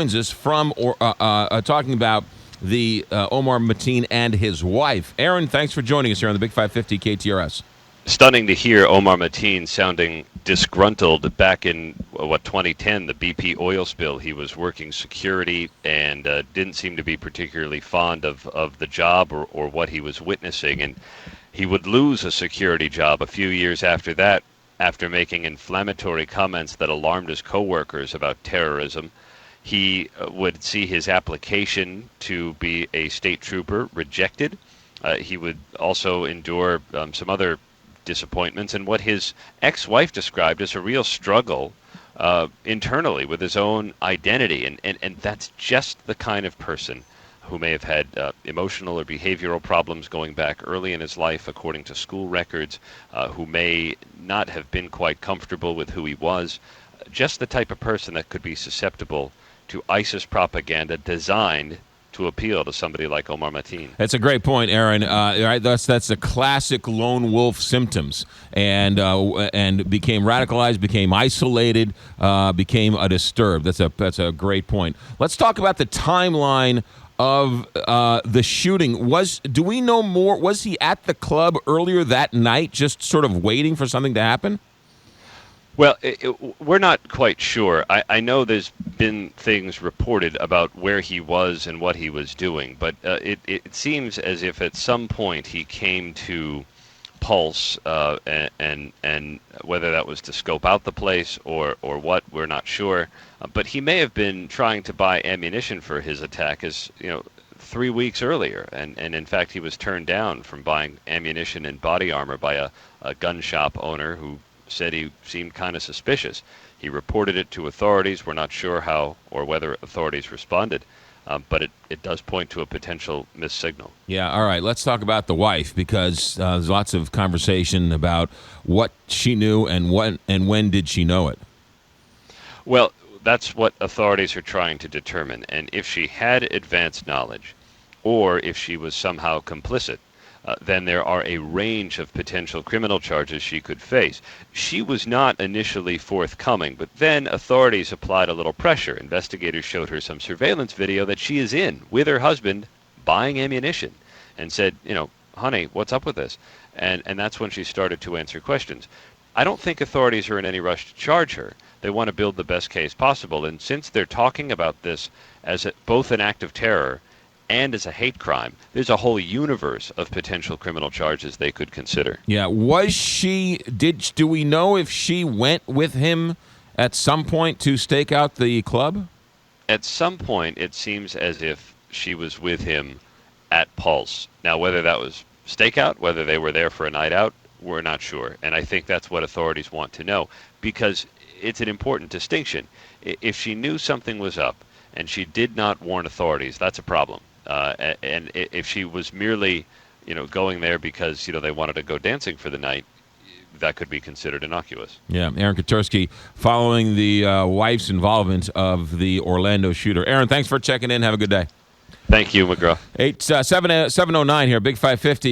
joins us from talking about the Omar Mateen and his wife. Aaron, thanks for joining us here on the Big 550 KTRS. Stunning to hear Omar Mateen sounding disgruntled back in, 2010, the BP oil spill. He was working security and didn't seem to be particularly fond of the job or what he was witnessing. And he would lose a security job a few years after that, after making inflammatory comments that alarmed his coworkers about terrorism. He would see his application to be a state trooper rejected. He would also endure some other disappointments and what his ex-wife described as a real struggle internally with his own identity. And that's just the kind of person who may have had emotional or behavioral problems going back early in his life, according to school records, who may not have been quite comfortable with who he was. Just the type of person that could be susceptible to ISIS propaganda designed to appeal to somebody like Omar Mateen. That's a great point, Aaron. Right, that's the classic lone wolf symptoms, and became radicalized, became isolated, became a disturbed. That's a great point. Let's talk about the timeline of the shooting. Do we know more? Was he at the club earlier that night, just sort of waiting for something to happen? Well, we're not quite sure. I know there's been things reported about where he was and what he was doing, but it seems as if at some point he came to Pulse, and whether that was to scope out the place or what, we're not sure. But he may have been trying to buy ammunition for his attack, 3 weeks earlier, and in fact he was turned down from buying ammunition and body armor by a gun shop owner who said he seemed kind of suspicious. He reported it to authorities. We're not sure how or whether authorities responded, but it does point to a potential missed signal. Yeah, all right. Let's talk about the wife, because there's lots of conversation about what she knew and when did she know it. Well, that's what authorities are trying to determine, and if she had advanced knowledge or if she was somehow complicit, then there are a range of potential criminal charges she could face. She was not initially forthcoming, but then authorities applied a little pressure. Investigators showed her some surveillance video that she is in with her husband buying ammunition and said, honey, what's up with this? And that's when she started to answer questions. I don't think authorities are in any rush to charge her. They want to build the best case possible. And since they're talking about this as both an act of terror and as a hate crime, there's a whole universe of potential criminal charges they could consider. Yeah, do we know if she went with him at some point to stake out the club? At some point, it seems as if she was with him at Pulse. Now, whether that was stakeout, whether they were there for a night out, we're not sure. And I think that's what authorities want to know, because it's an important distinction. If she knew something was up and she did not warn authorities, that's a problem. And if she was merely, going there because, they wanted to go dancing for the night, that could be considered innocuous. Yeah, Aaron Katersky, following the wife's involvement of the Orlando shooter. Aaron, thanks for checking in. Have a good day. Thank you, McGraw. 709 here, Big 550.